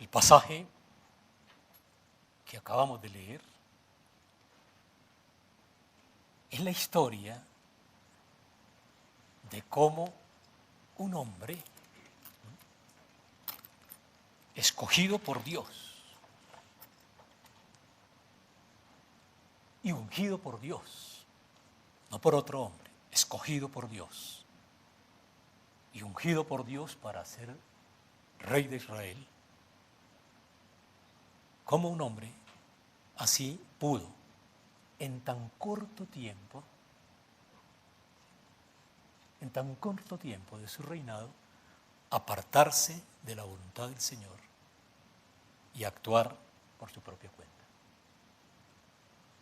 El pasaje que acabamos de leer es la historia de cómo un hombre escogido por Dios y ungido por Dios, no por otro hombre, escogido por Dios y ungido por Dios para ser rey de Israel, como un hombre así pudo en tan corto tiempo de su reinado, apartarse de la voluntad del Señor y actuar por su propia cuenta,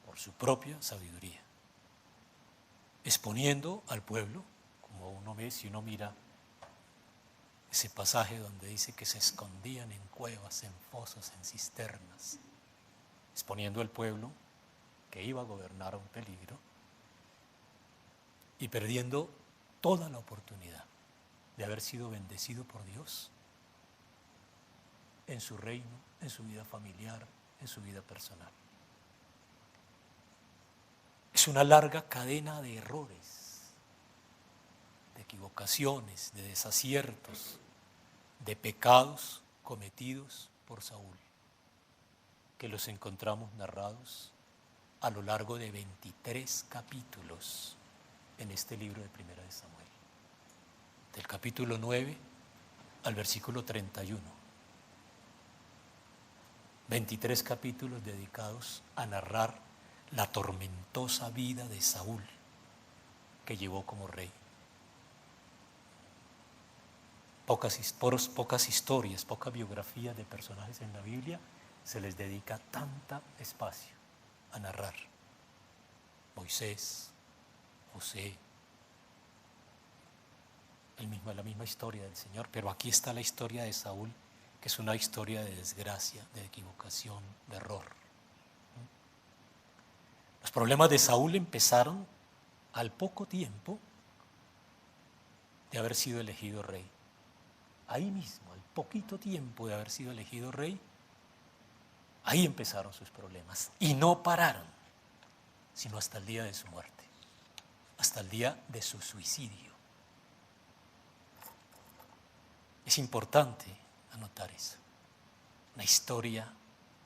por su propia sabiduría, exponiendo al pueblo, como uno ve si uno mira ese pasaje donde dice que se escondían en cuevas, en fosos, en cisternas, exponiendo al pueblo que iba a gobernar a un peligro y perdiendo toda la oportunidad de haber sido bendecido por Dios en su reino, en su vida familiar, en su vida personal. Es una larga cadena de errores, de equivocaciones, de desaciertos, de pecados cometidos por Saúl, que los encontramos narrados a lo largo de 23 capítulos en este libro de Primera de Samuel, del capítulo 9 al versículo 31. 23 capítulos dedicados a narrar la tormentosa vida de Saúl que llevó como rey. Pocas historias, poca biografía de personajes en la Biblia se les dedica tanto espacio a narrar. Moisés, José, la misma historia del Señor, pero aquí está la historia de Saúl, que es una historia de desgracia, de equivocación, de error. Los problemas de Saúl empezaron al poco tiempo de haber sido elegido rey. Ahí mismo, al poquito tiempo de haber sido elegido rey, ahí empezaron sus problemas. Y no pararon, sino hasta el día de su muerte, hasta el día de su suicidio. Es importante anotar eso. Una historia,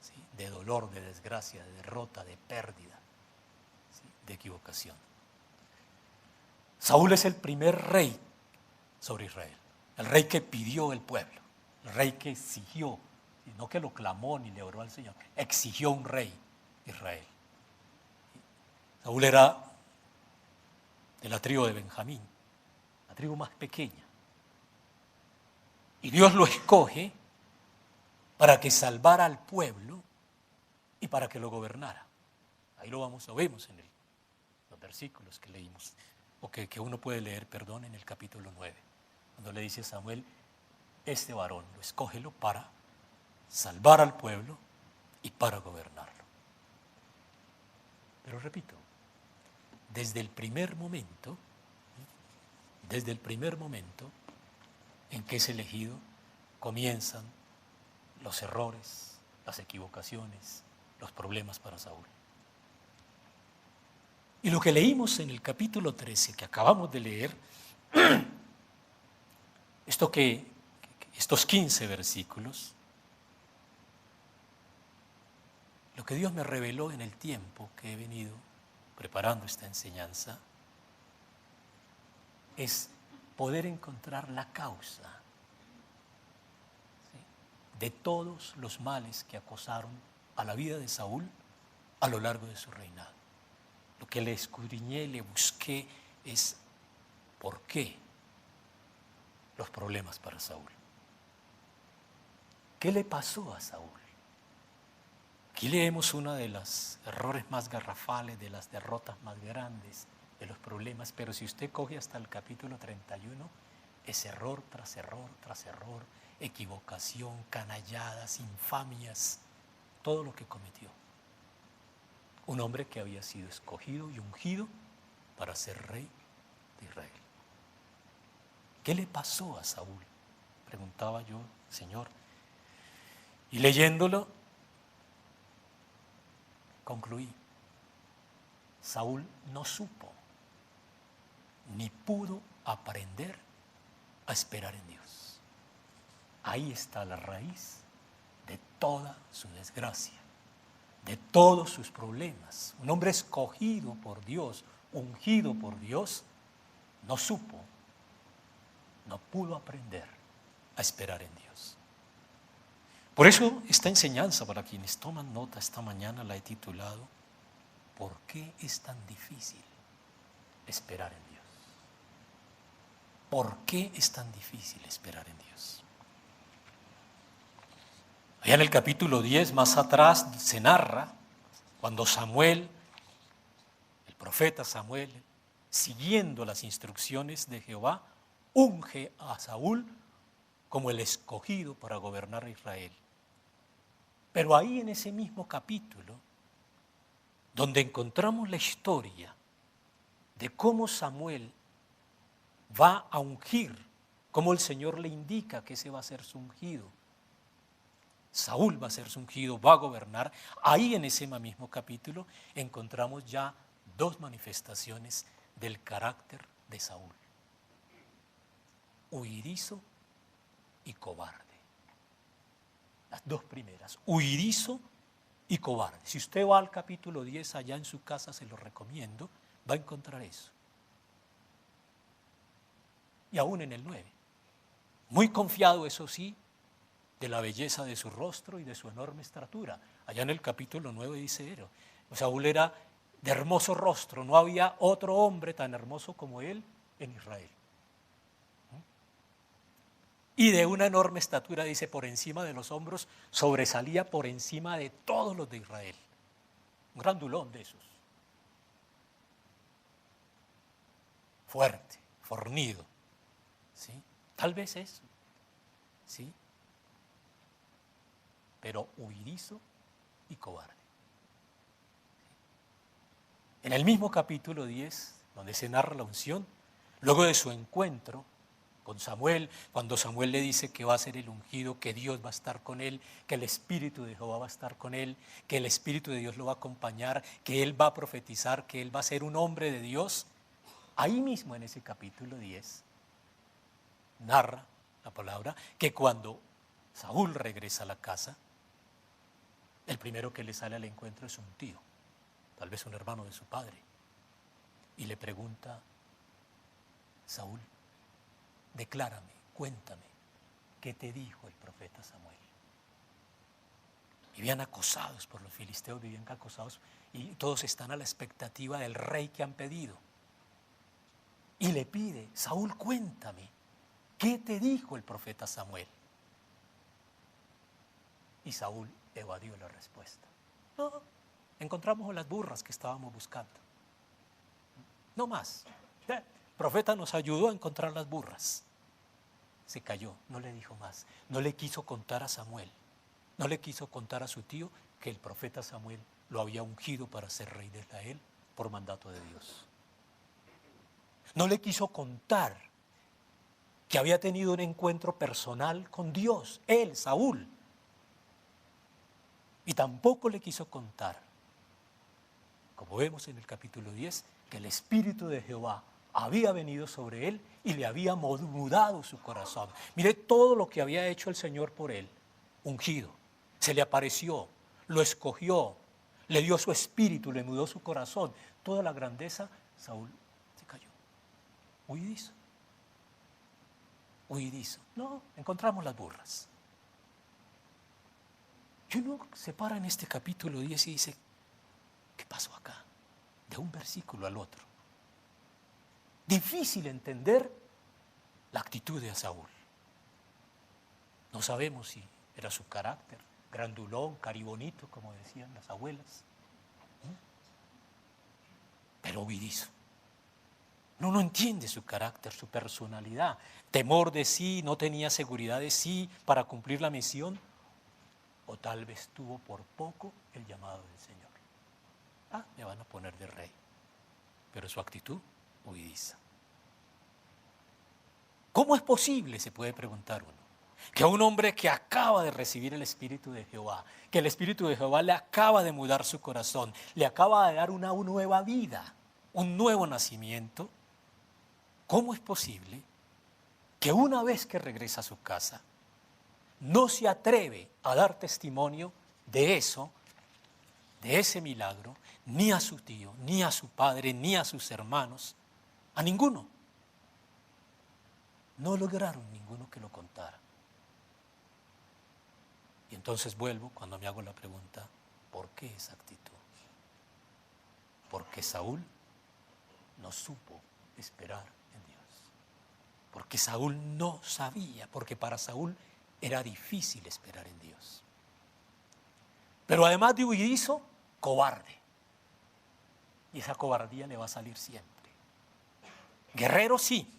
¿sí?, de dolor, de desgracia, de derrota, de pérdida, ¿sí?, de equivocación. Saúl es el primer rey sobre Israel, el rey que pidió el pueblo, el rey que exigió, no que lo clamó ni le oró al Señor, exigió un rey Israel. Saúl era de la tribu de Benjamín, la tribu más pequeña. Y Dios lo escoge para que salvara al pueblo y para que lo gobernara. Ahí lo vemos en los versículos que leímos, o que uno puede leer, en el capítulo 9, cuando le dice a Samuel, este varón lo escógelo para salvar al pueblo y para gobernarlo. Pero repito, desde el primer momento en que es elegido, comienzan los errores, las equivocaciones, los problemas para Saúl. Y lo que leímos en el capítulo 13, que acabamos de leer, estos 15 versículos, lo que Dios me reveló en el tiempo que he venido preparando esta enseñanza es poder encontrar la causa, ¿sí?, de todos los males que acosaron a la vida de Saúl a lo largo de su reinado. Lo que le escudriñé, le busqué es por qué los problemas para Saúl. ¿Qué le pasó a Saúl? Aquí leemos uno de los errores más garrafales, de las derrotas más grandes, de los problemas, pero si usted coge hasta el capítulo 31, es error tras error tras error, equivocación, canalladas, infamias, todo lo que cometió. Un hombre que había sido escogido y ungido para ser rey de Israel. ¿Qué le pasó a Saúl?, preguntaba yo, Señor. Y leyéndolo, concluí, Saúl no supo ni pudo aprender a esperar en Dios. Ahí está la raíz de toda su desgracia, de todos sus problemas. Un hombre escogido por Dios, ungido por Dios, no supo, no pudo aprender a esperar en Dios. Por eso esta enseñanza, para quienes toman nota esta mañana, la he titulado ¿Por qué es tan difícil esperar en Dios? ¿Por qué es tan difícil esperar en Dios? Allá en el capítulo 10, más atrás, se narra cuando Samuel, el profeta Samuel, siguiendo las instrucciones de Jehová, unge a Saúl como el escogido para gobernar a Israel. Pero ahí en ese mismo capítulo, donde encontramos la historia de cómo Samuel va a ungir, cómo el Señor le indica que ese va a ser su ungido, Saúl va a ser su ungido, va a gobernar, ahí en ese mismo capítulo encontramos ya dos manifestaciones del carácter de Saúl: huidizo y cobarde. Las dos primeras, huidizo y cobarde. Si usted va al capítulo 10 allá en su casa, se lo recomiendo, va a encontrar eso. Y aún en el 9, muy confiado, eso sí, de la belleza de su rostro y de su enorme estatura. Allá en el capítulo 9 dice, Saúl era de hermoso rostro, no había otro hombre tan hermoso como él en Israel. Y de una enorme estatura, dice, por encima de los hombros, sobresalía por encima de todos los de Israel. Un grandulón de esos. Fuerte, fornido. ¿Sí? Tal vez eso. ¿Sí? Pero huidizo y cobarde. En el mismo capítulo 10, donde se narra la unción, luego de su encuentro con Samuel, cuando Samuel le dice que va a ser el ungido, que Dios va a estar con él, que el Espíritu de Jehová va a estar con él, que el Espíritu de Dios lo va a acompañar, que él va a profetizar, que él va a ser un hombre de Dios, ahí mismo en ese capítulo 10, narra la palabra que cuando Saúl regresa a la casa, el primero que le sale al encuentro es un tío, tal vez un hermano de su padre, y le pregunta: Saúl, declárame, cuéntame, ¿qué te dijo el profeta Samuel? Vivían acosados por los filisteos, vivían acosados, y todos están a la expectativa del rey que han pedido. Y le pide: Saúl, cuéntame, ¿qué te dijo el profeta Samuel? Y Saúl evadió la respuesta. No, encontramos las burras que estábamos buscando. No más. El profeta nos ayudó a encontrar las burras. Se calló, no le dijo más. No le quiso contar a Samuel, no le quiso contar a su tío que el profeta Samuel lo había ungido para ser rey de Israel por mandato de Dios. No le quiso contar que había tenido un encuentro personal con Dios, él, Saúl. Y tampoco le quiso contar, como vemos en el capítulo 10, que el Espíritu de Jehová había venido sobre él y le había mudado su corazón. Mire todo lo que había hecho el Señor por él, ungido. Se le apareció, lo escogió, le dio su espíritu, le mudó su corazón. Toda la grandeza, Saúl se cayó. Huidizo. Huidizo. No, encontramos las burras. Y uno se para en este capítulo 10 y dice: ¿qué pasó acá? De un versículo al otro. Difícil entender la actitud de Saúl. No sabemos si era su carácter, grandulón, caribonito, como decían las abuelas. Pero huidizo. No entiende su carácter, su personalidad. Temor de sí, no tenía seguridad de sí para cumplir la misión. O tal vez tuvo por poco el llamado del Señor. Me van a poner de rey. Pero su actitud, huidiza. ¿Cómo es posible?, se puede preguntar uno. que a un hombre que acaba de recibir el Espíritu de Jehová, que el Espíritu de Jehová le acaba de mudar su corazón, le acaba de dar una nueva vida, un nuevo nacimiento, ¿cómo es posible que una vez que regresa a su casa no se atreve a dar testimonio de eso, de ese milagro, ni a su tío, ni a su padre, ni a sus hermanos, a ninguno? No lograron ninguno que lo contara. Y entonces vuelvo cuando me hago la pregunta, ¿por qué esa actitud? Porque Saúl no supo esperar en Dios. Porque Saúl no sabía, porque para Saúl era difícil esperar en Dios. Pero además de huidizo, cobarde. Y esa cobardía le va a salir siempre. Guerrero sí.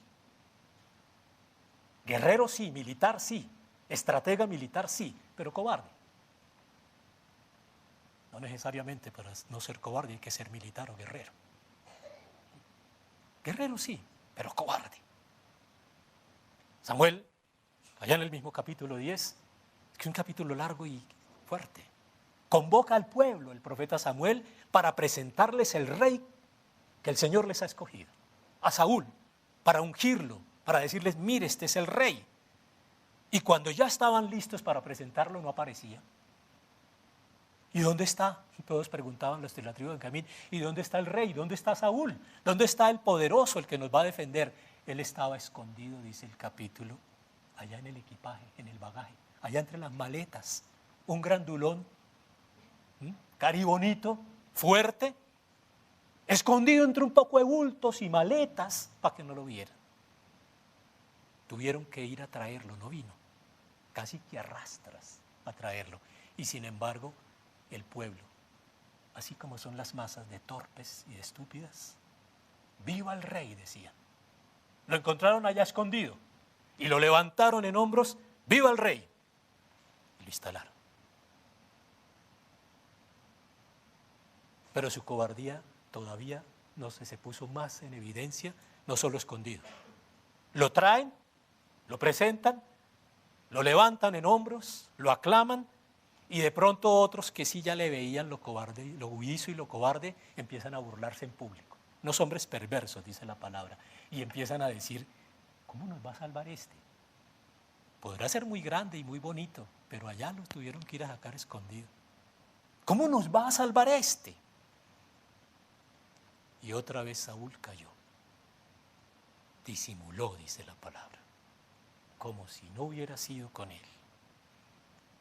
Guerrero sí, militar sí. Estratega militar sí, pero cobarde. No necesariamente para no ser cobarde hay que ser militar o guerrero. Guerrero sí, pero cobarde. Samuel, allá en el mismo capítulo 10, es que es un capítulo largo y fuerte, convoca al pueblo, el profeta Samuel, para presentarles el rey que el Señor les ha escogido, a Saúl, para ungirlo, para decirles, mire, este es el rey. Y cuando ya estaban listos para presentarlo, no aparecía. ¿Y dónde está? Todos preguntaban los de la tribu de Benjamín, ¿y dónde está el rey? ¿Dónde está Saúl? ¿Dónde está el poderoso, el que nos va a defender? Él estaba escondido, dice el capítulo, allá en el equipaje, en el bagaje, allá entre las maletas, un grandulón, caribonito, fuerte, escondido entre un poco de bultos y maletas para que no lo vieran. Tuvieron que ir a traerlo, no vino, casi que arrastras a traerlo. Y sin embargo, el pueblo, así como son las masas de torpes y de estúpidas, viva el rey, decían. Lo encontraron allá escondido y lo levantaron en hombros, viva el rey, y lo instalaron. Pero su cobardía todavía no se puso más en evidencia, no solo escondido. Lo traen, lo presentan, lo levantan en hombros, lo aclaman, y de pronto otros que sí ya le veían lo cobarde, lo huidizo y lo cobarde, empiezan a burlarse en público. Unos hombres perversos, dice la palabra, y empiezan a decir, ¿cómo nos va a salvar este? Podrá ser muy grande y muy bonito, pero allá lo tuvieron que ir a sacar escondido. ¿Cómo nos va a salvar este? Y otra vez Saúl cayó. Disimuló, dice la palabra, como si no hubiera sido con él.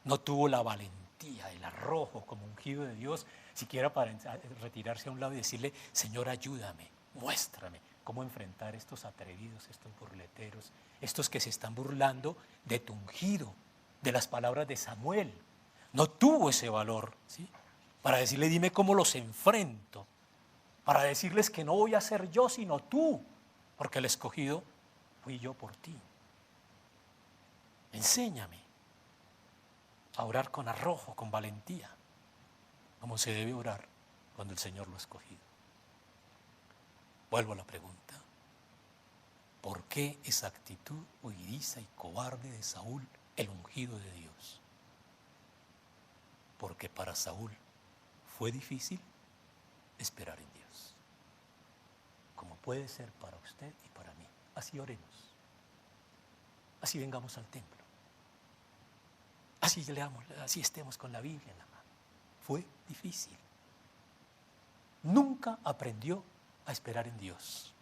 No tuvo la valentía, el arrojo como ungido de Dios, siquiera para retirarse a un lado y decirle, Señor, ayúdame, muéstrame cómo enfrentar estos atrevidos, estos burleteros, estos que se están burlando de tu ungido, de las palabras de Samuel. No tuvo ese valor, ¿sí?, para decirle, dime cómo los enfrento, para decirles que no voy a ser yo, sino tú, porque el escogido fui yo por ti. Enséñame a orar con arrojo, con valentía, como se debe orar cuando el Señor lo ha escogido. Vuelvo a la pregunta, ¿por qué esa actitud huidiza y cobarde de Saúl, el ungido de Dios? Porque para Saúl fue difícil esperar en Dios, como puede ser para usted y para mí. Así oremos, así vengamos al templo, así leamos, así estemos con la Biblia en la mano. Fue difícil. Nunca aprendió a esperar en Dios,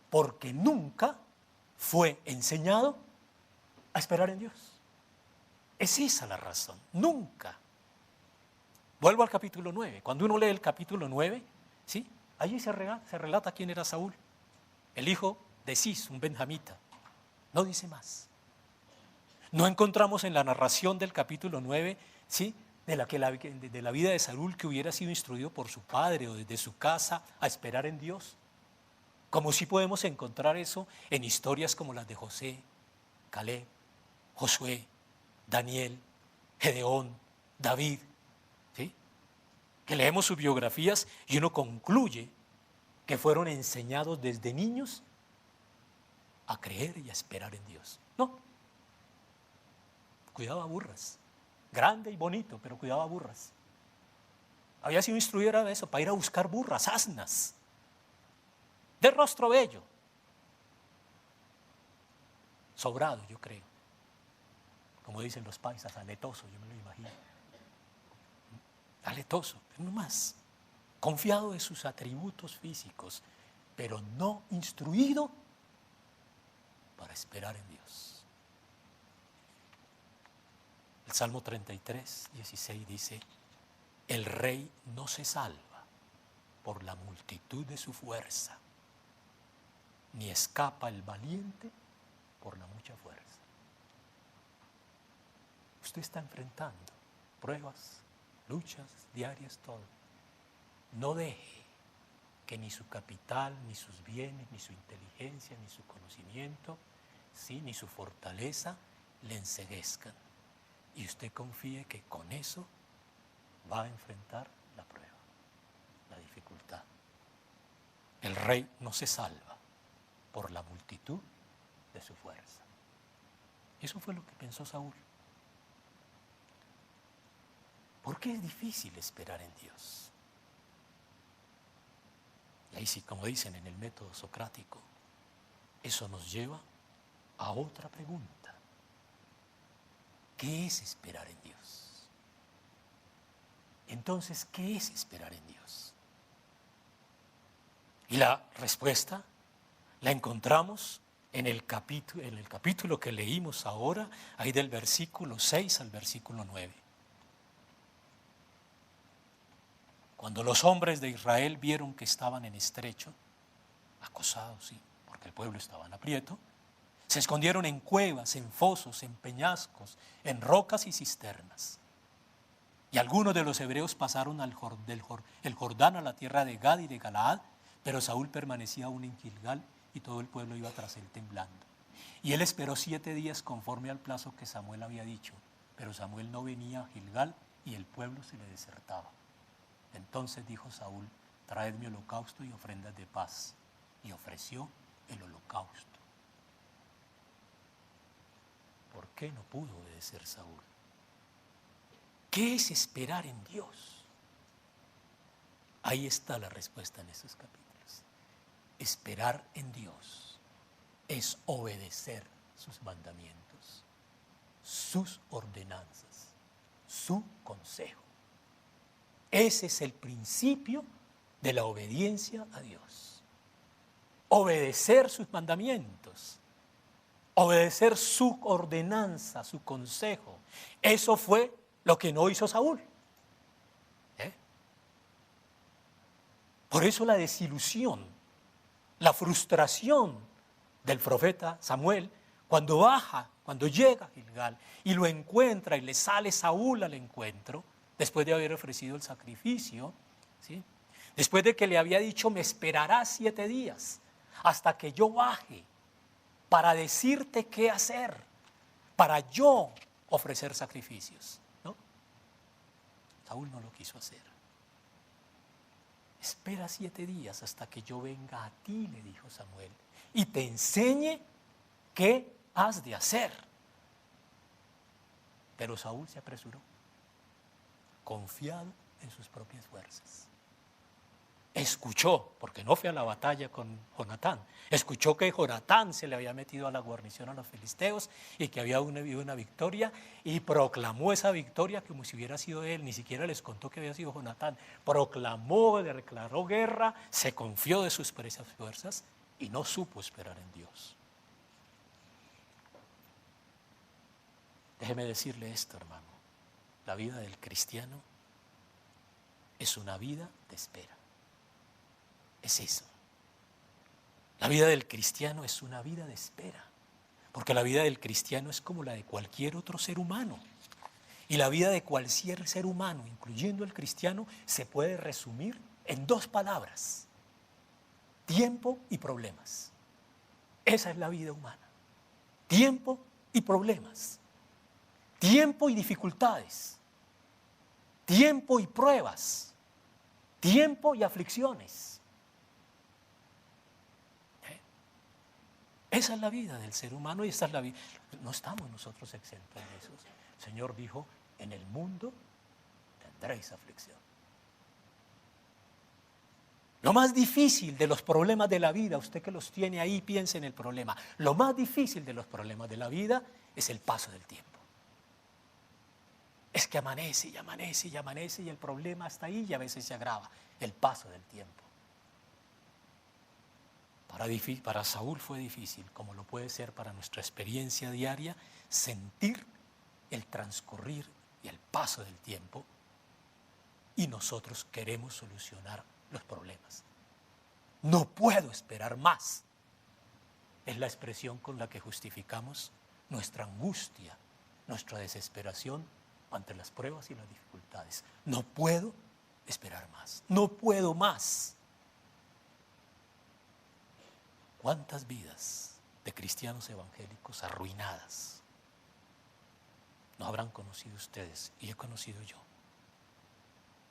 porque nunca fue enseñado a esperar en Dios. Es esa la razón, nunca. Vuelvo al capítulo 9. Cuando uno lee el capítulo 9, ¿sí?, allí se relata quién era Saúl, el hijo de Cis, un benjamita. No dice más. No encontramos en la narración del capítulo 9, ¿sí?, de la vida de Saúl, que hubiera sido instruido por su padre o desde su casa a esperar en Dios. Como sí podemos encontrar eso en historias como las de José, Caleb, Josué, Daniel, Gedeón, David, ¿sí?, que leemos sus biografías y uno concluye que fueron enseñados desde niños a creer y a esperar en Dios. No, cuidaba burras. Grande y bonito, pero cuidaba burras. Había sido instruido de eso, para ir a buscar burras, asnas, de rostro bello. Sobrado, yo creo. Como dicen los paisas, aletoso, yo me lo imagino. Aletoso, pero no más. Confiado de sus atributos físicos, pero no instruido para esperar en Dios. El Salmo 33, 16 dice: el rey no se salva por la multitud de su fuerza, ni escapa el valiente por la mucha fuerza. Usted está enfrentando pruebas, luchas diarias, todo. No deje que ni su capital, ni sus bienes, ni su inteligencia, ni su conocimiento, ¿sí?, ni su fortaleza le enceguezcan. Y usted confíe que con eso va a enfrentar la prueba, la dificultad. El rey no se salva por la multitud de su fuerza. Eso fue lo que pensó Saúl. ¿Por qué es difícil esperar en Dios? Y ahí sí, como dicen en el método socrático, eso nos lleva a otra pregunta. ¿Qué es esperar en Dios? Entonces, ¿qué es esperar en Dios? Y la respuesta la encontramos en el capítulo que leímos ahora, ahí del versículo 6 al versículo 9. Cuando los hombres de Israel vieron que estaban en estrecho, acosados, sí, porque el pueblo estaba en aprieto, se escondieron en cuevas, en fosos, en peñascos, en rocas y cisternas. Y algunos de los hebreos pasaron el Jordán a la tierra de Gad y de Galaad, pero Saúl permanecía aún en Gilgal y todo el pueblo iba tras él temblando. Y él esperó 7 días conforme al plazo que Samuel había dicho, pero Samuel no venía a Gilgal y el pueblo se le desertaba. Entonces dijo Saúl: traedme holocausto y ofrendas de paz. Y ofreció el holocausto. ¿Por qué no pudo obedecer Saúl? ¿Qué es esperar en Dios? Ahí está la respuesta en esos capítulos. Esperar en Dios es obedecer sus mandamientos, sus ordenanzas, su consejo. Ese es el principio de la obediencia a Dios. Obedecer sus mandamientos, obedecer su ordenanza, su consejo. Eso fue lo que no hizo Saúl. Por eso la desilusión, la frustración del profeta Samuel, cuando llega a Gilgal y lo encuentra y le sale Saúl al encuentro, después de haber ofrecido el sacrificio, ¿sí?, después de que le había dicho: me esperarás 7 días hasta que yo baje para decirte qué hacer, para yo ofrecer sacrificios, ¿no? Saúl no lo quiso hacer. Espera 7 días hasta que yo venga a ti, le dijo Samuel, y te enseñe qué has de hacer. Pero Saúl se apresuró, confiado en sus propias fuerzas. Escuchó, porque no fue a la batalla con Jonatán, escuchó que Jonatán se le había metido a la guarnición a los filisteos y que había habido una victoria, y proclamó esa victoria como si hubiera sido él. Ni siquiera les contó que había sido Jonatán. Proclamó, declaró guerra, se confió de sus propias fuerzas y no supo esperar en Dios. Déjeme decirle esto, hermano: la vida del cristiano es una vida de espera. Es eso. La vida del cristiano es una vida de espera, porque la vida del cristiano es como la de cualquier otro ser humano. Y la vida de cualquier ser humano, incluyendo el cristiano, se puede resumir en 2 palabras: tiempo y problemas. Esa es la vida humana. Tiempo y problemas. Tiempo y dificultades. Tiempo y pruebas. Tiempo y aflicciones. Esa es la vida del ser humano y esa es la vida. No estamos nosotros exentos de eso. El Señor dijo, en el mundo tendréis aflicción. Lo más difícil de los problemas de la vida, usted que los tiene ahí, piense en el problema. Lo más difícil de los problemas de la vida es el paso del tiempo. Es que amanece y amanece y amanece y el problema está ahí y a veces se agrava. El paso del tiempo. Para Saúl fue difícil, como lo puede ser para nuestra experiencia diaria, sentir el transcurrir y el paso del tiempo, y nosotros queremos solucionar los problemas. No puedo esperar más. Es la expresión con la que justificamos nuestra angustia, nuestra desesperación ante las pruebas y las dificultades. No puedo esperar más. No puedo más. ¿Cuántas vidas de cristianos evangélicos arruinadas no habrán conocido ustedes y he conocido yo,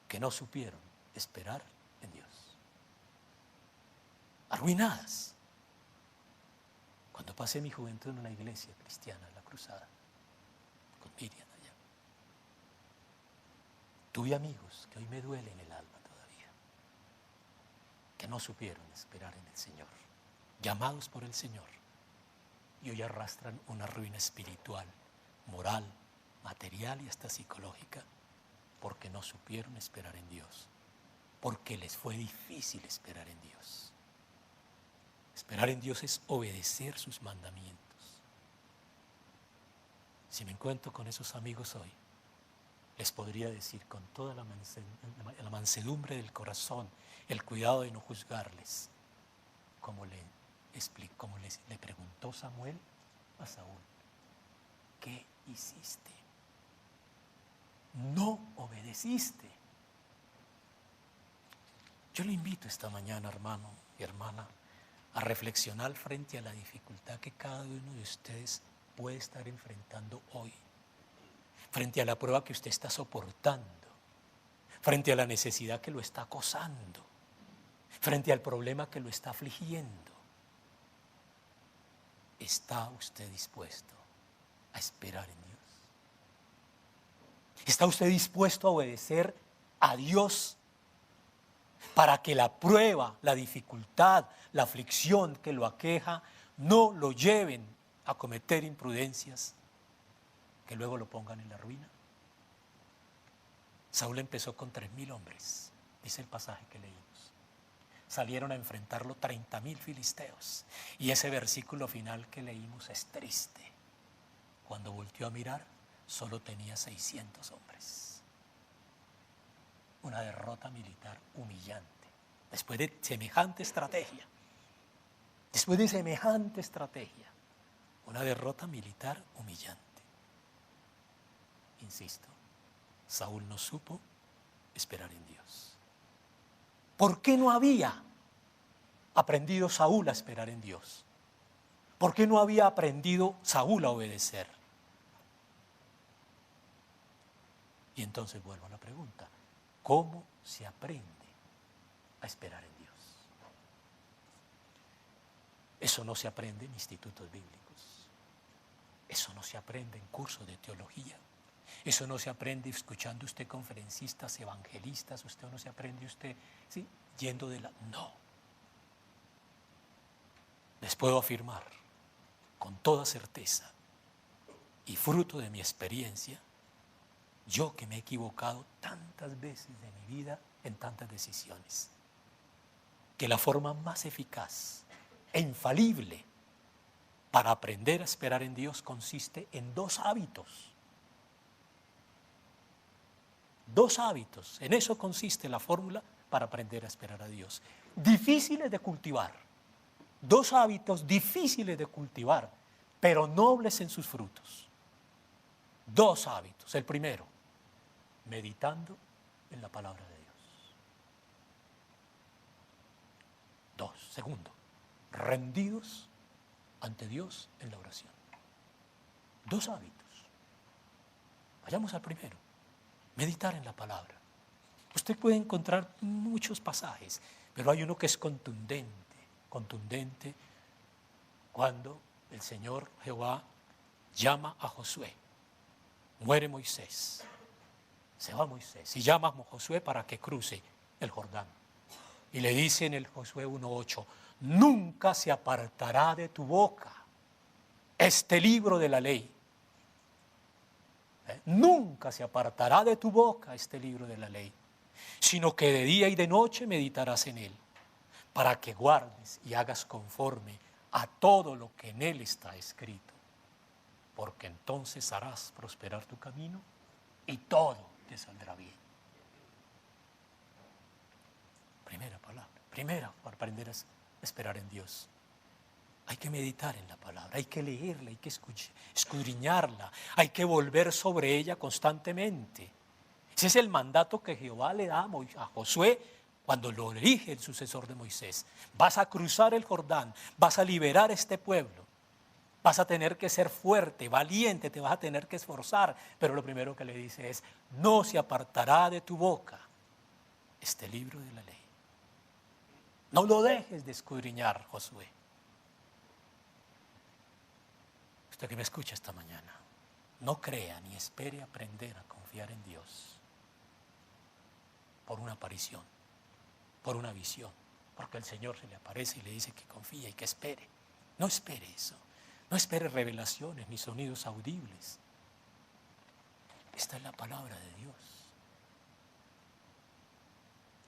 que no supieron esperar en Dios? Arruinadas. Cuando pasé mi juventud en una iglesia cristiana, en la Cruzada, con Miriam allá, tuve amigos que hoy me duelen el alma todavía, que no supieron esperar en el Señor, llamados por el Señor, y hoy arrastran una ruina espiritual, moral, material y hasta psicológica, porque no supieron esperar en Dios, porque les fue difícil esperar en Dios. Esperar en Dios es obedecer sus mandamientos. Si me encuentro con esos amigos hoy, les podría decir con toda la mansedumbre del corazón, el cuidado de no juzgarles, como le preguntó Samuel a Saúl, ¿qué hiciste? No obedeciste. Yo le invito esta mañana, hermano y hermana, a reflexionar frente a la dificultad que cada uno de ustedes puede estar enfrentando hoy, frente a la prueba que usted está soportando, frente a la necesidad que lo está acosando, frente al problema que lo está afligiendo. ¿Está usted dispuesto a esperar en Dios? ¿Está usted dispuesto a obedecer a Dios para que la prueba, la dificultad, la aflicción que lo aqueja no lo lleven a cometer imprudencias que luego lo pongan en la ruina? Saúl empezó con 3,000 hombres, dice el pasaje que leímos. Salieron a enfrentarlo 30,000 filisteos. Y ese versículo final que leímos es triste. Cuando volteó a mirar, solo tenía 600 hombres. Una derrota militar humillante. Después de semejante estrategia, una derrota militar humillante. Insisto, Saúl no supo esperar en Dios. ¿Por qué no había aprendido Saúl a esperar en Dios? ¿Por qué no había aprendido Saúl a obedecer? Y entonces vuelvo a la pregunta, ¿cómo se aprende a esperar en Dios? Eso no se aprende en institutos bíblicos. Eso no se aprende en cursos de teología. Eso no se aprende escuchando usted conferencistas, evangelistas. Usted no se aprende usted, ¿sí?, yendo de la... No. Les puedo afirmar con toda certeza y fruto de mi experiencia, yo que me he equivocado tantas veces de mi vida en tantas decisiones, que la forma más eficaz e infalible para aprender a esperar en Dios consiste en 2 hábitos. 2 hábitos, en eso consiste la fórmula para aprender a esperar a Dios. Difíciles de cultivar, 2 hábitos difíciles de cultivar, pero nobles en sus frutos. 2 hábitos. El primero, meditando en la palabra de Dios. 2. Segundo, rendidos ante Dios en la oración. 2 hábitos. Vayamos al primero. Meditar en la palabra. Usted puede encontrar muchos pasajes, pero hay uno que es contundente cuando el Señor Jehová llama a Josué. Muere Moisés. Se va Moisés y llama a Josué para que cruce el Jordán. Y le dice en el Josué 1:8, nunca se apartará de tu boca este libro de la ley. Nunca se apartará de tu boca este libro de la ley, sino que de día y de noche meditarás en él, para que guardes y hagas conforme a todo lo que en él está escrito, porque entonces harás prosperar tu camino y todo te saldrá bien. Primera palabra, primera para aprender a esperar en Dios. Hay que meditar en la palabra, hay que leerla, hay que escudriñarla, hay que volver sobre ella constantemente. Ese es el mandato que Jehová le da a Josué cuando lo elige el sucesor de Moisés. Vas a cruzar el Jordán, vas a liberar este pueblo, vas a tener que ser fuerte, valiente, te vas a tener que esforzar, pero lo primero que le dice es, no se apartará de tu boca este libro de la ley. No lo dejes de escudriñar, Josué. Usted que me escucha esta mañana, no crea ni espere aprender a confiar en Dios por una aparición, por una visión, porque el Señor se le aparece y le dice que confíe y que espere. No espere eso, no espere revelaciones ni sonidos audibles. Esta es la palabra de Dios.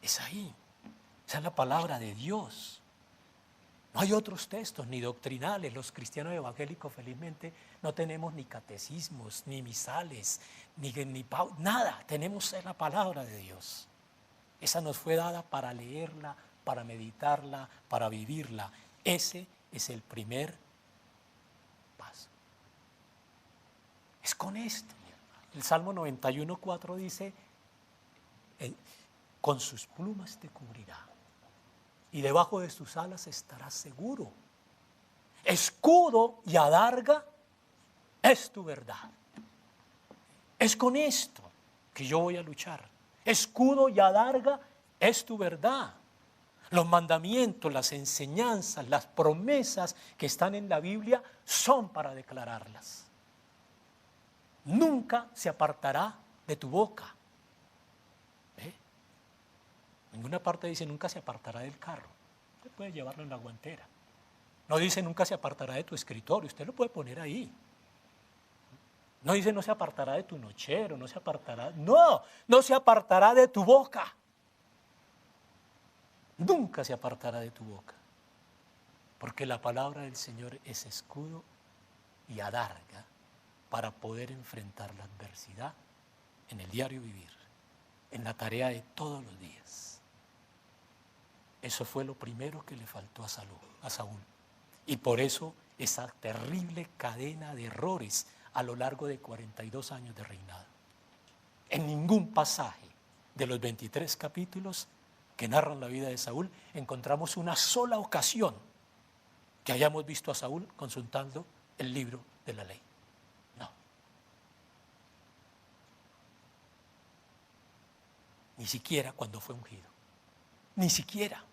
Es ahí, esa es la palabra de Dios. No hay otros textos ni doctrinales. Los cristianos evangélicos felizmente no tenemos ni catecismos, ni misales, nada. Tenemos la palabra de Dios. Esa nos fue dada para leerla, para meditarla, para vivirla. Ese es el primer paso. Es con esto, mi hermano. El Salmo 91:4 dice, con sus plumas te cubrirá y debajo de sus alas estarás seguro. Escudo y adarga es tu verdad. Es con esto que yo voy a luchar. Escudo y adarga es tu verdad. Los mandamientos, las enseñanzas, las promesas que están en la Biblia son para declararlas. Nunca se apartará de tu boca. Ninguna parte dice nunca se apartará del carro. Usted puede llevarlo en la guantera. No dice nunca se apartará de tu escritorio. Usted lo puede poner ahí. No dice no se apartará de tu nochero, no se apartará. No, no se apartará de tu boca. Nunca se apartará de tu boca. Porque la palabra del Señor es escudo y adarga para poder enfrentar la adversidad en el diario vivir, en la tarea de todos los días. Eso fue lo primero que le faltó a Saúl. Y por eso esa terrible cadena de errores a lo largo de 42 años de reinado. En ningún pasaje de los 23 capítulos que narran la vida de Saúl encontramos una sola ocasión que hayamos visto a Saúl consultando el libro de la ley. No. Ni siquiera cuando fue ungido. Ni siquiera.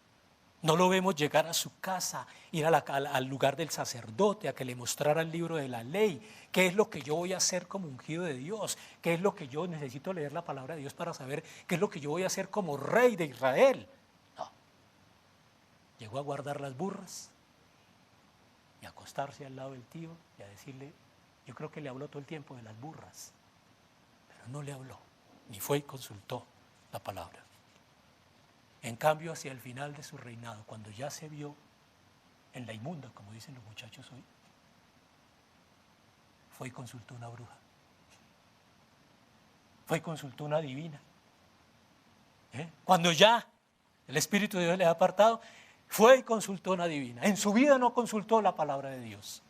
No lo vemos llegar a su casa, ir al lugar del sacerdote, a que le mostrara el libro de la ley. ¿Qué es lo que yo voy a hacer como ungido de Dios? ¿Qué es lo que yo necesito leer la palabra de Dios para saber qué es lo que yo voy a hacer como rey de Israel? No. Llegó a guardar las burras y a acostarse al lado del tío y a decirle, yo creo que le habló todo el tiempo de las burras, pero no le habló, ni fue y consultó la palabra. En cambio, hacia el final de su reinado, cuando ya se vio en la inmunda, como dicen los muchachos hoy, fue y consultó una bruja. Fue y consultó una divina. Cuando ya el Espíritu de Dios le ha apartado, fue y consultó una divina. En su vida no consultó la palabra de Dios.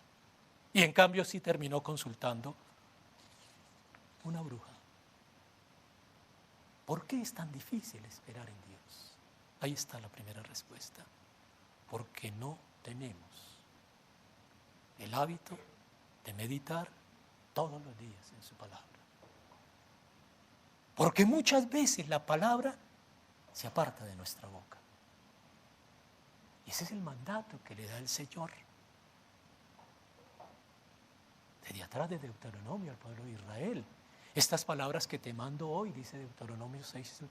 Y en cambio sí terminó consultando una bruja. ¿Por qué es tan difícil esperar en Dios? Ahí está la primera respuesta. Porque no tenemos el hábito de meditar todos los días en su palabra. Porque muchas veces la palabra se aparta de nuestra boca. Y ese es el mandato que le da el Señor. Desde atrás de Deuteronomio al pueblo de Israel. Estas palabras que te mando hoy, dice Deuteronomio 6,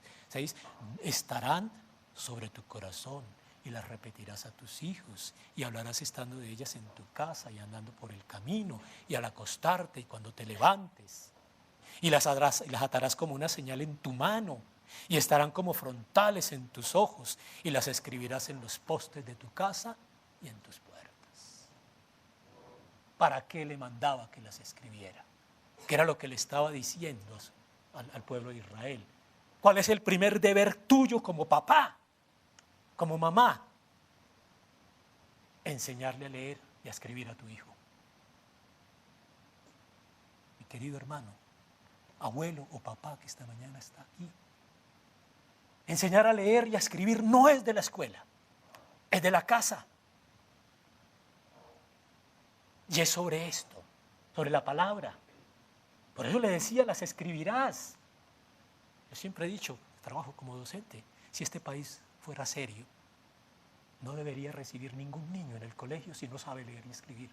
estarán sobre tu corazón y las repetirás a tus hijos y hablarás estando de ellas en tu casa y andando por el camino y al acostarte y cuando te levantes. Y las atarás como una señal en tu mano y estarán como frontales en tus ojos y las escribirás en los postes de tu casa y en tus puertas. ¿Para qué le mandaba que las escribiera? ¿Qué era lo que le estaba diciendo al pueblo de Israel? ¿Cuál es el primer deber tuyo como papá, como mamá? Enseñarle a leer y a escribir a tu hijo. Mi querido hermano, abuelo o papá que esta mañana está aquí. Enseñar a leer y a escribir no es de la escuela, es de la casa. Y es sobre esto, sobre la palabra. Por eso le decía, las escribirás. Yo siempre he dicho, trabajo como docente, si este país fuera serio, no debería recibir ningún niño en el colegio si no sabe leer y escribir,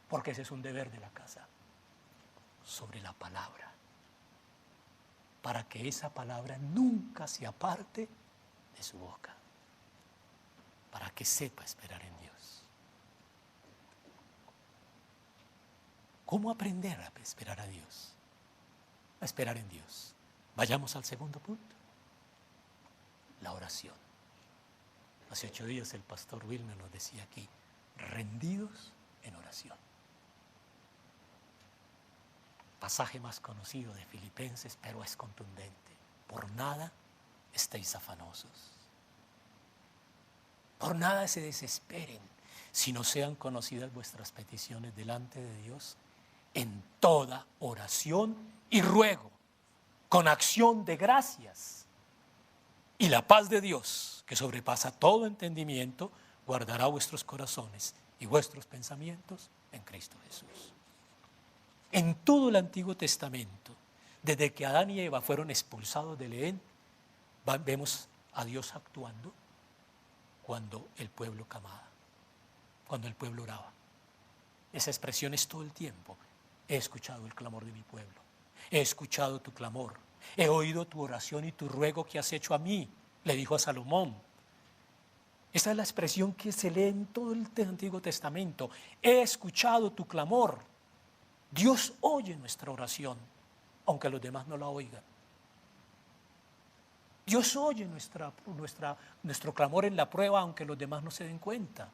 porque ese es un deber de la casa, sobre la palabra, para que esa palabra nunca se aparte de su boca, para que sepa esperar en Dios. ¿Cómo aprender a esperar a Dios? A esperar en Dios. Vayamos al segundo punto, la oración. Hace 8 días el pastor Wilmer nos decía aquí, rendidos en oración. Pasaje más conocido de Filipenses, pero es contundente. Por nada estéis afanosos. Por nada se desesperen, sino sean conocidas vuestras peticiones delante de Dios en toda oración y ruego, con acción de gracias. Y la paz de Dios, que sobrepasa todo entendimiento, guardará vuestros corazones y vuestros pensamientos en Cristo Jesús. En todo el Antiguo Testamento, desde que Adán y Eva fueron expulsados del Edén, vemos a Dios actuando cuando el pueblo clamaba, cuando el pueblo oraba. Esa expresión es todo el tiempo. He escuchado el clamor de mi pueblo, he escuchado tu clamor, he oído tu oración y tu ruego que has hecho a mí, le dijo a Salomón. Esa es la expresión que se lee en todo el Antiguo Testamento. He escuchado tu clamor. Dios oye nuestra oración, aunque los demás no la oigan. Dios oye nuestro clamor en la prueba, aunque los demás no se den cuenta.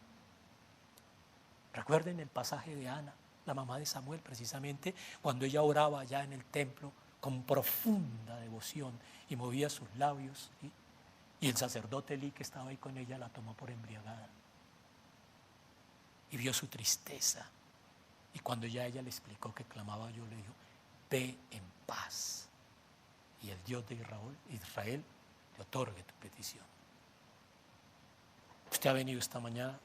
Recuerden el pasaje de Ana, la mamá de Samuel, precisamente, cuando ella oraba allá en el templo con profunda devoción y movía sus labios, y el sacerdote Elí, que estaba ahí con ella, la tomó por embriagada y vio su tristeza. Y cuando ya ella le explicó que clamaba, yo le dijo, ve en paz y el Dios de Israel te otorgue tu petición. Usted ha venido esta mañana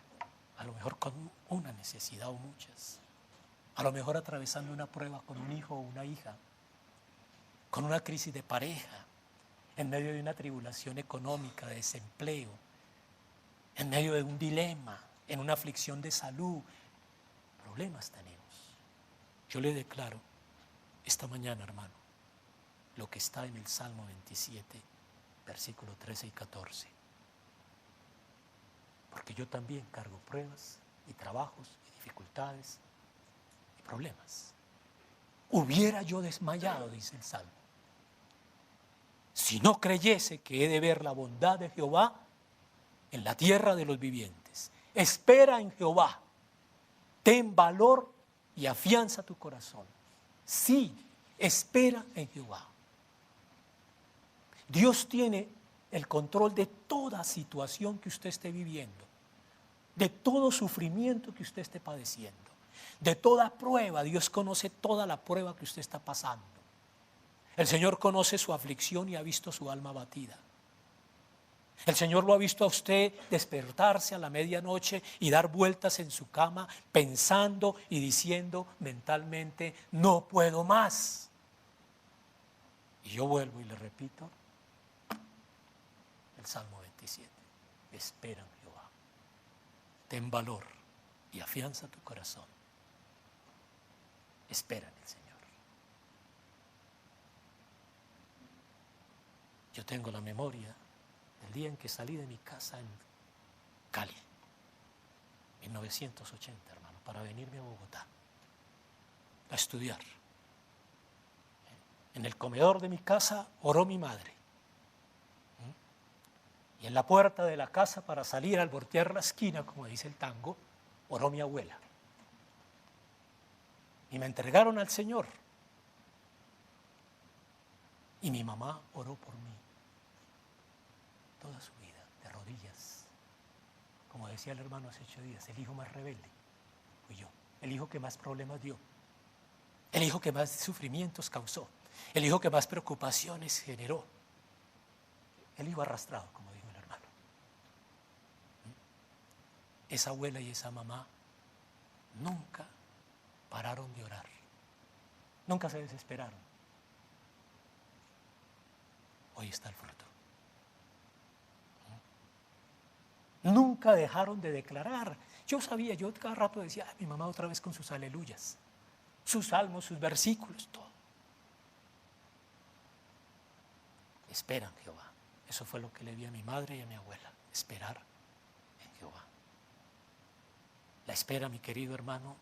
a lo mejor con una necesidad o muchas, a lo mejor atravesando una prueba con un hijo o una hija, con una crisis de pareja, en medio de una tribulación económica, de desempleo, en medio de un dilema, en una aflicción de salud. Problemas tenemos. Yo le declaro esta mañana, hermano, lo que está en el Salmo 27, versículos 13 y 14. Porque yo también cargo pruebas y trabajos y dificultades y problemas. Hubiera yo desmayado, dice el Salmo, si no creyese que he de ver la bondad de Jehová en la tierra de los vivientes. Espera en Jehová, ten valor y afianza tu corazón. Sí, espera en Jehová. Dios tiene el control de toda situación que usted esté viviendo, de todo sufrimiento que usted esté padeciendo, de toda prueba. Dios conoce toda la prueba que usted está pasando. El Señor conoce su aflicción y ha visto su alma abatida. El Señor lo ha visto a usted despertarse a la medianoche y dar vueltas en su cama pensando y diciendo mentalmente, no puedo más. Y yo vuelvo y le repito el Salmo 27. Espera en Jehová. Ten valor y afianza tu corazón. Espera en el Señor. Yo tengo la memoria del día en que salí de mi casa en Cali, 1980, hermano, para venirme a Bogotá a estudiar. En el comedor de mi casa oró mi madre. Y en la puerta de la casa, para salir al voltear la esquina, como dice el tango, oró mi abuela. Y me entregaron al Señor. Y mi mamá oró por mí toda su vida, de rodillas. Como decía el hermano hace 8 días, el hijo más rebelde fui yo. El hijo que más problemas dio. El hijo que más sufrimientos causó. El hijo que más preocupaciones generó. El hijo arrastrado, como dijo el hermano. Esa abuela y esa mamá nunca pararon de orar. Nunca se desesperaron. Hoy está el fruto. Nunca dejaron de declarar. Yo sabía, yo cada rato decía, mi mamá otra vez con sus aleluyas, sus salmos, sus versículos, todo. Espera en Jehová. Eso fue lo que le vi a mi madre y a mi abuela, esperar en Jehová. La espera, mi querido hermano,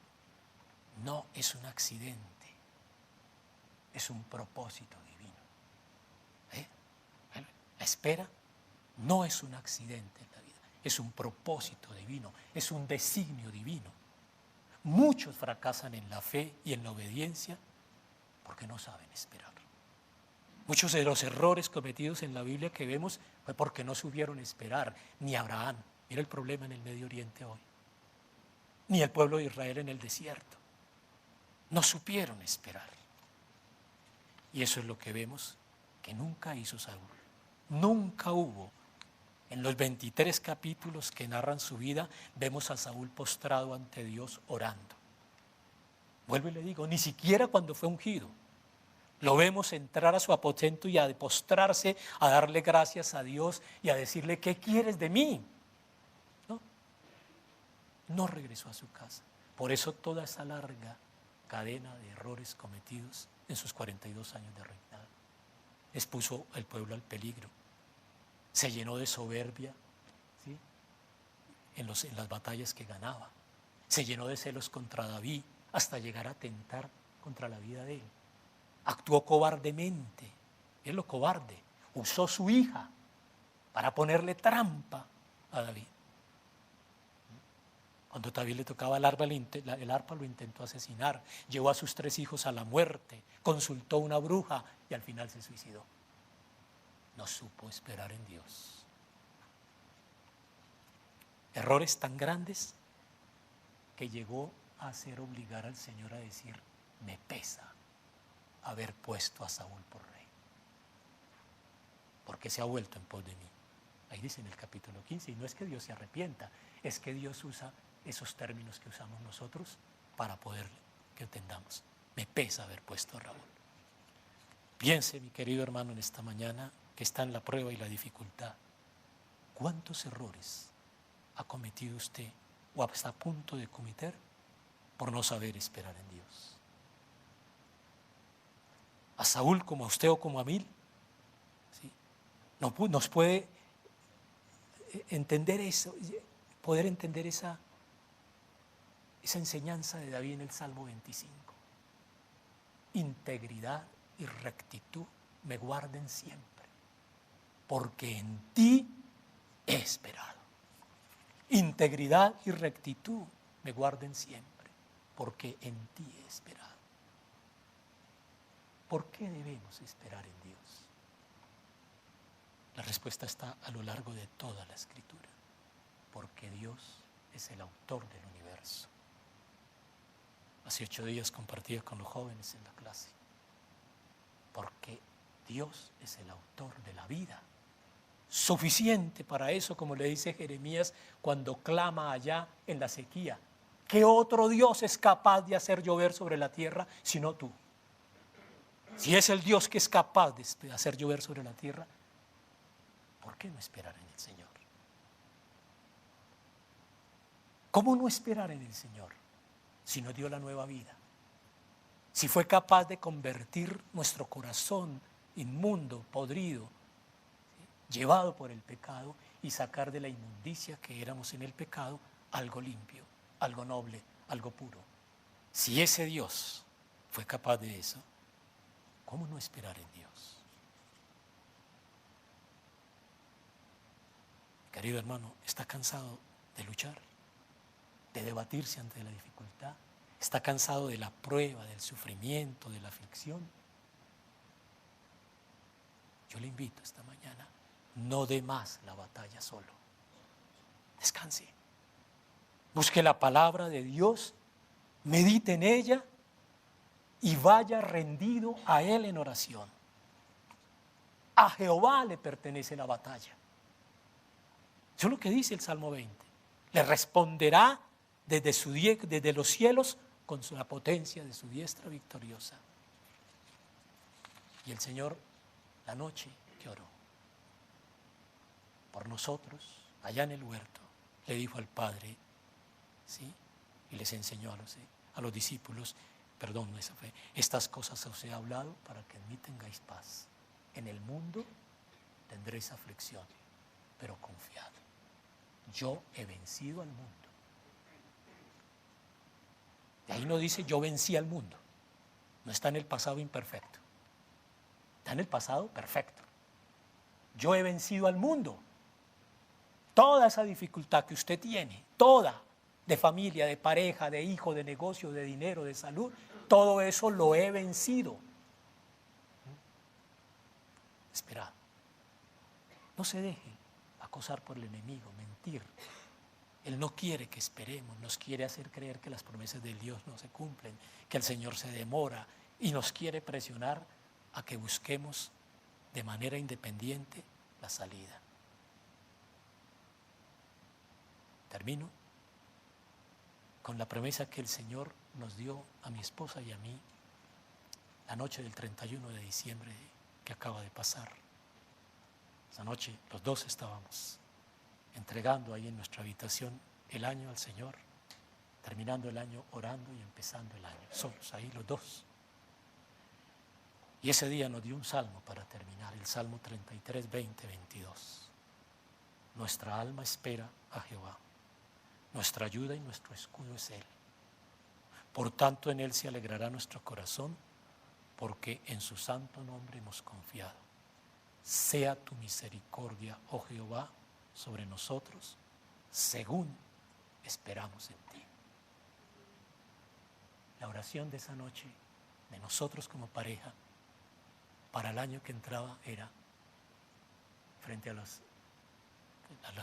no es un accidente, es un propósito divino. Bueno, la espera no es un accidente en la vida, es un propósito divino, es un designio divino. Muchos fracasan en la fe y en la obediencia porque no saben esperar. Muchos de los errores cometidos en la Biblia que vemos fue porque no supieron esperar, ni Abraham. Mira el problema en el Medio Oriente hoy. Ni el pueblo de Israel en el desierto. No supieron esperar. Y eso es lo que vemos que nunca hizo Saúl. Nunca hubo. En los 23 capítulos que narran su vida, vemos a Saúl postrado ante Dios orando. Vuelvo y le digo, ni siquiera cuando fue ungido. Lo vemos entrar a su aposento y a postrarse, a darle gracias a Dios y a decirle, ¿qué quieres de mí? No regresó a su casa. Por eso toda esa larga cadena de errores cometidos en sus 42 años de reinado. Expuso al pueblo al peligro. Se llenó de soberbia, ¿sí? en las batallas que ganaba. Se llenó de celos contra David hasta llegar a atentar contra la vida de él. Actuó cobardemente, es lo cobarde, usó su hija para ponerle trampa a David. Cuando David le tocaba el arpa lo intentó asesinar, llevó a sus 3 hijos a la muerte, consultó a una bruja y al final se suicidó. No supo esperar en Dios. Errores tan grandes que llegó a hacer obligar al Señor a decir, me pesa haber puesto a Saúl por rey, porque se ha vuelto en pos de mí. Ahí dice en el capítulo 15, y no es que Dios se arrepienta, es que Dios usa esos términos que usamos nosotros para poder que entendamos. Me pesa haber puesto a Raúl. Piense, mi querido hermano, en esta mañana que está en la prueba y la dificultad. ¿Cuántos errores ha cometido usted o está a punto de cometer por no saber esperar en Dios? A Saúl, como a usted o como a mí, ¿sí? Nos puede entender eso, poder entender esa enseñanza de David en el Salmo 25. Integridad y rectitud me guarden siempre, porque en ti he esperado. Integridad y rectitud me guarden siempre, porque en ti he esperado. ¿Por qué debemos esperar en Dios? La respuesta está a lo largo de toda la Escritura, porque Dios es el autor del universo. Hace 8 días compartía con los jóvenes en la clase, porque Dios es el autor de la vida. Suficiente para eso, como le dice Jeremías cuando clama allá en la sequía. ¿Qué otro Dios es capaz de hacer llover sobre la tierra sino tú? Si es el Dios que es capaz de hacer llover sobre la tierra, ¿por qué no esperar en el Señor? ¿Cómo no esperar en el Señor si nos dio la nueva vida? Si fue capaz de convertir nuestro corazón inmundo, podrido, llevado por el pecado y sacar de la inmundicia que éramos en el pecado algo limpio, algo noble, algo puro. Si ese Dios fue capaz de eso, ¿cómo no esperar en Dios? Querido hermano, ¿está cansado de luchar, de debatirse ante la dificultad? ¿Está cansado de la prueba, del sufrimiento, de la aflicción? Yo le invito esta mañana, no dé más la batalla solo. Descanse. Busque la palabra de Dios, medite en ella y vaya rendido a Él en oración. A Jehová le pertenece la batalla. Eso es lo que dice el Salmo 20. Le responderá desde los cielos con la potencia de su diestra victoriosa. Y el Señor, la noche que oró por nosotros, allá en el huerto, le dijo al Padre, ¿sí? Y les enseñó a los discípulos, perdón, esa fe, estas cosas os he hablado para que en mí tengáis paz. En el mundo tendréis aflicción, pero confiad. Yo he vencido al mundo. De ahí no dice yo vencí al mundo. No está en el pasado imperfecto. Está en el pasado perfecto. Yo he vencido al mundo. Toda esa dificultad que usted tiene, toda, de familia, de pareja, de hijo, de negocio, de dinero, de salud, todo eso lo he vencido. Esperad. No se deje acosar por el enemigo, mentir. Él no quiere que esperemos, nos quiere hacer creer que las promesas de Dios no se cumplen, que el Señor se demora y nos quiere presionar a que busquemos de manera independiente la salida. Termino con la promesa que el Señor nos dio a mi esposa y a mí la noche del 31 de diciembre que acaba de pasar. Esa noche los dos estábamos entregando ahí en nuestra habitación el año al Señor, terminando el año orando y empezando el año, solos ahí los dos. Y ese día nos dio un salmo para terminar, el Salmo 33, 20, 22. Nuestra alma espera a Jehová, nuestra ayuda y nuestro escudo es Él. Por tanto en Él se alegrará nuestro corazón, porque en su santo nombre hemos confiado. Sea tu misericordia, oh Jehová, sobre nosotros, según esperamos en ti. La oración de esa noche, de nosotros como pareja, para el año que entraba era, frente a las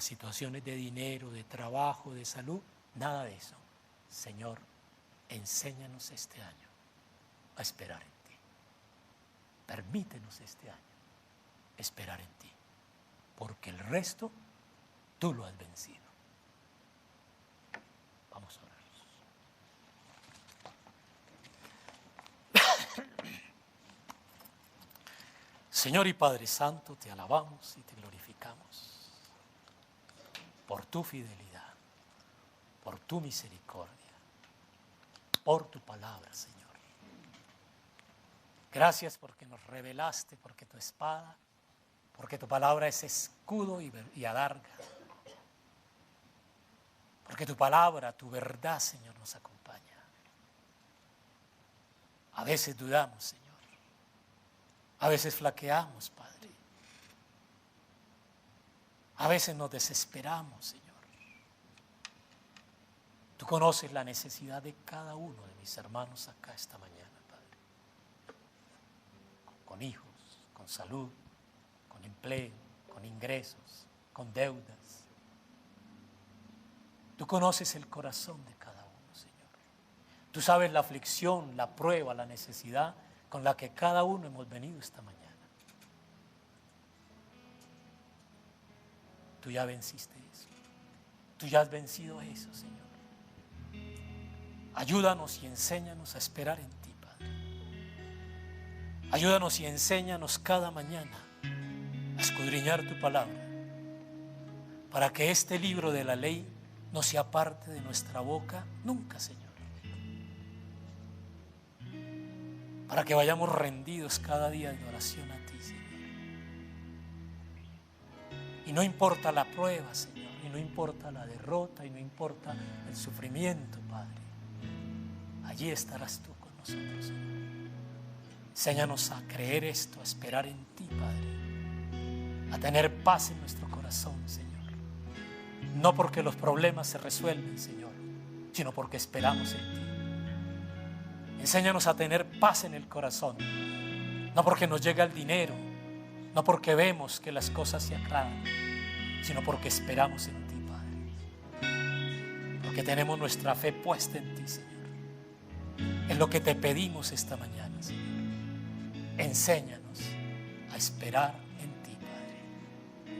situaciones de dinero, de trabajo, de salud, nada de eso. Señor, enséñanos este año a esperar en ti. Permítenos este año esperar en ti, porque el resto tú lo has vencido. Vamos a orar. Señor y Padre Santo, te alabamos y te glorificamos por tu fidelidad, por tu misericordia, por tu palabra, Señor. Gracias porque nos revelaste, porque tu espada, porque tu palabra es escudo y adarga, porque tu palabra, tu verdad, Señor, nos acompaña. A veces dudamos, Señor. A veces flaqueamos, Padre. A veces nos desesperamos, Señor. Tú conoces la necesidad de cada uno de mis hermanos acá esta mañana, Padre. Con hijos, con salud, con empleo, con ingresos, con deudas. Tú conoces el corazón de cada uno, Señor. Tú sabes la aflicción, la prueba, la necesidad con la que cada uno hemos venido esta mañana. Tú ya venciste eso. Tú ya has vencido eso, Señor. Ayúdanos y enséñanos a esperar en ti, Padre. Ayúdanos y enséñanos cada mañana a escudriñar tu palabra, para que este libro de la ley no sea parte de nuestra boca nunca, Señor. Para que vayamos rendidos cada día en oración a ti, Señor. Y no importa la prueba, Señor, y no importa la derrota, y no importa el sufrimiento, Padre. Allí estarás tú con nosotros, Señor. Enséñanos a creer esto, a esperar en ti, Padre. A tener paz en nuestro corazón, Señor. No porque los problemas se resuelven, Señor, sino porque esperamos en ti. Enséñanos a tener paz en el corazón. No porque nos llega el dinero, no porque vemos que las cosas se aclaran, sino porque esperamos en ti, Padre. Porque tenemos nuestra fe puesta en ti, Señor. En lo que te pedimos esta mañana, Señor. Enséñanos a esperar en ti, Padre.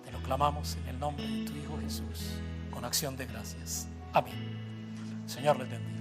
Te lo clamamos en el nombre de tu Hijo Jesús, con acción de gracias. Amén. Señor les bendiga.